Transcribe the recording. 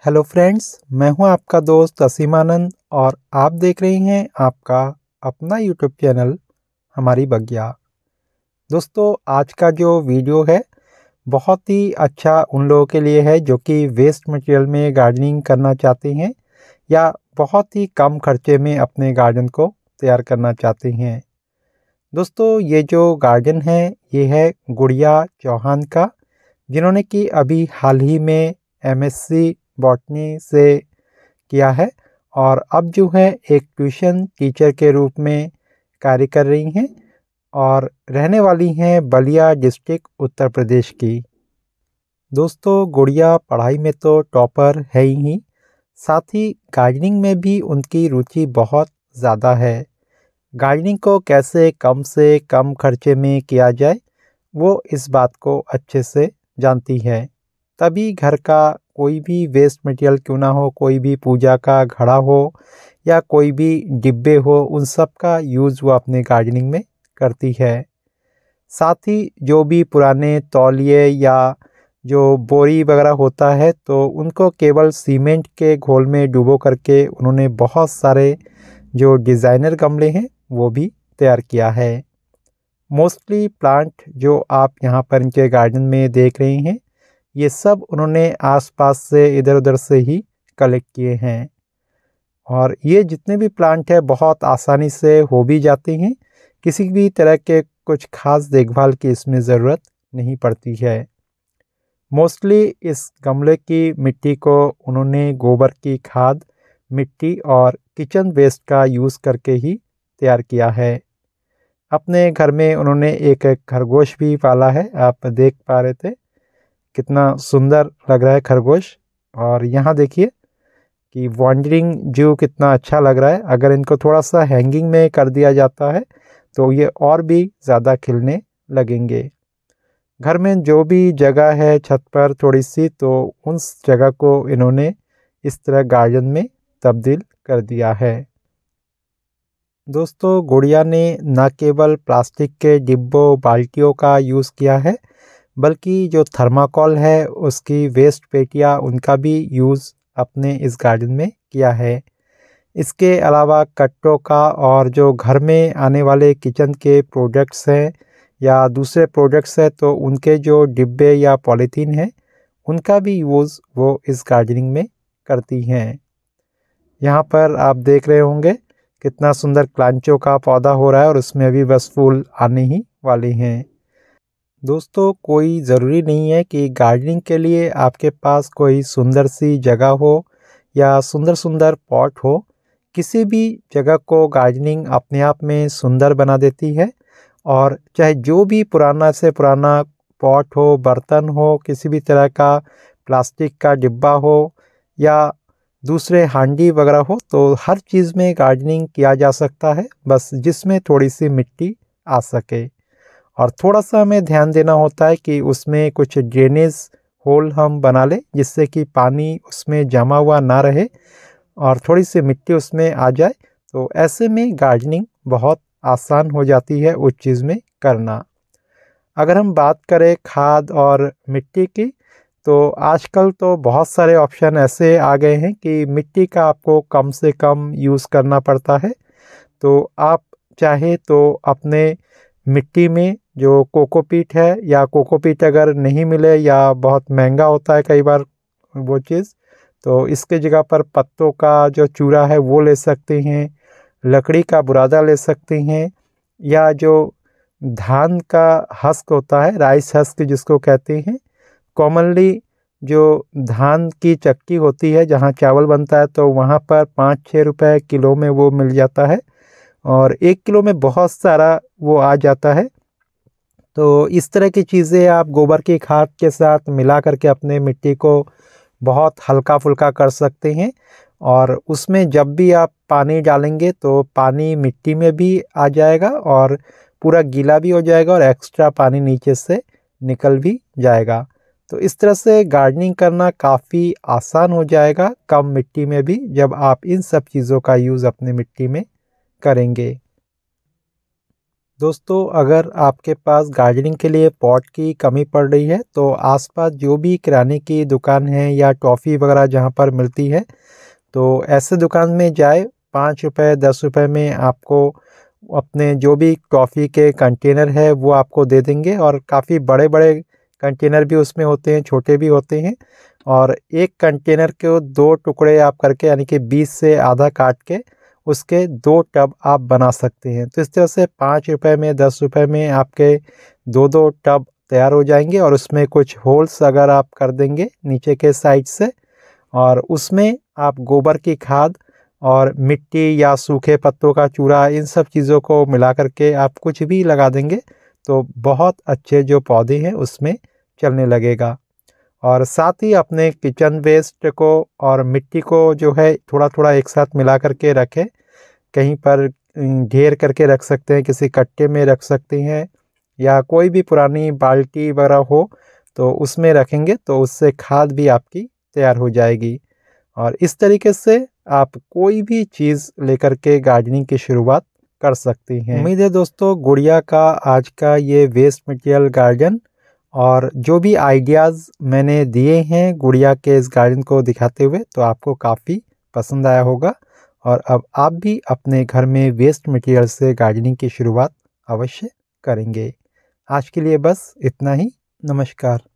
Hello friends, मैं हूं आपका दोस्त असीम आनंद और आप देख रहे हैं आपका अपना यूट्यूब चैनल हमारी बगिया। दोस्तों, आज का जो वीडियो है बहुत ही अच्छा उन लोगों के लिए है जो कि वेस्ट मटेरियल में गार्डनिंग करना चाहते हैं या बहुत ही कम खर्चे में अपने गार्डन को तैयार करना चाहते हैं। दोस्तों, ये जो गार्डन है ये है गुड़िया चौहान का, जिन्होंने कि अभी हाल ही में एमएससी बॉटनी से किया है और अब जो है एक ट्यूशन टीचर के रूप में कार्य कर रही हैं और रहने वाली हैं बलिया डिस्ट्रिक्ट उत्तर प्रदेश की। दोस्तों, गुड़िया पढ़ाई में तो टॉपर है ही, साथ ही गार्डनिंग में भी उनकी रुचि बहुत ज़्यादा है। गार्डनिंग को कैसे कम से कम खर्चे में किया जाए वो इस बात को अच्छे से जानती है। तभी घर का कोई भी वेस्ट मटेरियल क्यों ना हो, कोई भी पूजा का घड़ा हो या कोई भी डिब्बे हो, उन सब का यूज़ वो अपने गार्डनिंग में करती है। साथ ही जो भी पुराने तौलिए या जो बोरी वगैरह होता है तो उनको केवल सीमेंट के घोल में डुबो करके उन्होंने बहुत सारे जो डिज़ाइनर गमले हैं वो भी तैयार किया है। मोस्टली प्लांट जो आप यहाँ पर इनके गार्डन में देख रहे हैं ये सब उन्होंने आसपास से इधर उधर से ही कलेक्ट किए हैं और ये जितने भी प्लांट है बहुत आसानी से हो भी जाते हैं। किसी भी तरह के कुछ खास देखभाल की इसमें ज़रूरत नहीं पड़ती है। मोस्टली इस गमले की मिट्टी को उन्होंने गोबर की खाद, मिट्टी और किचन वेस्ट का यूज़ करके ही तैयार किया है। अपने घर में उन्होंने एक खरगोश भी पाला है, आप देख पा रहे थे कितना सुंदर लग रहा है खरगोश। और यहाँ देखिए कि वॉन्डरिंग जू कितना अच्छा लग रहा है। अगर इनको थोड़ा सा हैंगिंग में कर दिया जाता है तो ये और भी ज़्यादा खिलने लगेंगे। घर में जो भी जगह है छत पर थोड़ी सी, तो उस जगह को इन्होंने इस तरह गार्डन में तब्दील कर दिया है। दोस्तों, गुड़िया ने न केवल प्लास्टिक के डिब्बों बाल्टियों का यूज़ किया है बल्कि जो थर्माकोल है उसकी वेस्ट पेटियाँ उनका भी यूज़ अपने इस गार्डन में किया है। इसके अलावा कट्टों का और जो घर में आने वाले किचन के प्रोडक्ट्स हैं या दूसरे प्रोडक्ट्स हैं तो उनके जो डिब्बे या पॉलीथीन है उनका भी यूज़ वो इस गार्डनिंग में करती हैं। यहाँ पर आप देख रहे होंगे कितना सुंदर क्लांचो का पौधा हो रहा है और उसमें अभी बस फूल आने ही वाले हैं। दोस्तों, कोई ज़रूरी नहीं है कि गार्डनिंग के लिए आपके पास कोई सुंदर सी जगह हो या सुंदर सुंदर पॉट हो। किसी भी जगह को गार्डनिंग अपने आप में सुंदर बना देती है और चाहे जो भी पुराना से पुराना पॉट हो, बर्तन हो, किसी भी तरह का प्लास्टिक का डिब्बा हो या दूसरे हांडी वगैरह हो, तो हर चीज़ में गार्डनिंग किया जा सकता है, बस जिसमें थोड़ी सी मिट्टी आ सके। और थोड़ा सा हमें ध्यान देना होता है कि उसमें कुछ ड्रेनेज होल हम बना लें जिससे कि पानी उसमें जमा हुआ ना रहे और थोड़ी सी मिट्टी उसमें आ जाए, तो ऐसे में गार्डनिंग बहुत आसान हो जाती है उस चीज़ में करना। अगर हम बात करें खाद और मिट्टी की, तो आजकल तो बहुत सारे ऑप्शन ऐसे आ गए हैं कि मिट्टी का आपको कम से कम यूज़ करना पड़ता है। तो आप चाहे तो अपने मिट्टी में जो कोकोपीट है या कोकोपीट अगर नहीं मिले या बहुत महंगा होता है कई बार वो चीज़, तो इसके जगह पर पत्तों का जो चूरा है वो ले सकते हैं, लकड़ी का बुरादा ले सकते हैं या जो धान का हस्क होता है, राइस हस्क जिसको कहते हैं, कॉमनली जो धान की चक्की होती है जहाँ चावल बनता है तो वहाँ पर 5-6 रुपए किलो में वो मिल जाता है और 1 किलो में बहुत सारा वो आ जाता है। तो इस तरह की चीज़ें आप गोबर की खाद के साथ मिला करके अपने मिट्टी को बहुत हल्का फुल्का कर सकते हैं और उसमें जब भी आप पानी डालेंगे तो पानी मिट्टी में भी आ जाएगा और पूरा गीला भी हो जाएगा और एक्स्ट्रा पानी नीचे से निकल भी जाएगा। तो इस तरह से गार्डनिंग करना काफ़ी आसान हो जाएगा कम मिट्टी में भी, जब आप इन सब चीज़ों का यूज़ अपने मिट्टी में करेंगे। दोस्तों, अगर आपके पास गार्डनिंग के लिए पॉट की कमी पड़ रही है तो आसपास जो भी किराने की दुकान है या टॉफ़ी वगैरह जहाँ पर मिलती है, तो ऐसे दुकान में जाए, 5 रुपए 10 रुपए में आपको अपने जो भी टॉफ़ी के कंटेनर है वो आपको दे देंगे। और काफ़ी बड़े बड़े कंटेनर भी उसमें होते हैं, छोटे भी होते हैं। और एक कंटेनर के 2 टुकड़े आप करके, यानी कि 20 से आधा काट के उसके 2 टब आप बना सकते हैं। तो इस तरह से 5 रुपए में 10 रुपए में आपके 2-2 टब तैयार हो जाएंगे। और उसमें कुछ होल्स अगर आप कर देंगे नीचे के साइड से, और उसमें आप गोबर की खाद और मिट्टी या सूखे पत्तों का चूरा, इन सब चीज़ों को मिला करके आप कुछ भी लगा देंगे तो बहुत अच्छे जो पौधे हैं उसमें चलने लगेगा। और साथ ही अपने किचन वेस्ट को और मिट्टी को जो है थोड़ा थोड़ा एक साथ मिला करके रखें। कहीं पर ढेर करके रख सकते हैं, किसी कट्टे में रख सकते हैं, या कोई भी पुरानी बाल्टी वगैरह हो तो उसमें रखेंगे तो उससे खाद भी आपकी तैयार हो जाएगी। और इस तरीके से आप कोई भी चीज़ लेकर के गार्डनिंग की शुरुआत कर सकती हैं। उम्मीद है दोस्तों, गुड़िया का आज का ये वेस्ट मटेरियल गार्डन और जो भी आइडियाज़ मैंने दिए हैं गुड़िया के इस गार्डन को दिखाते हुए, तो आपको काफ़ी पसंद आया होगा। और अब आप भी अपने घर में वेस्ट मटेरियल से गार्डनिंग की शुरुआत अवश्य करेंगे। आज के लिए बस इतना ही। नमस्कार।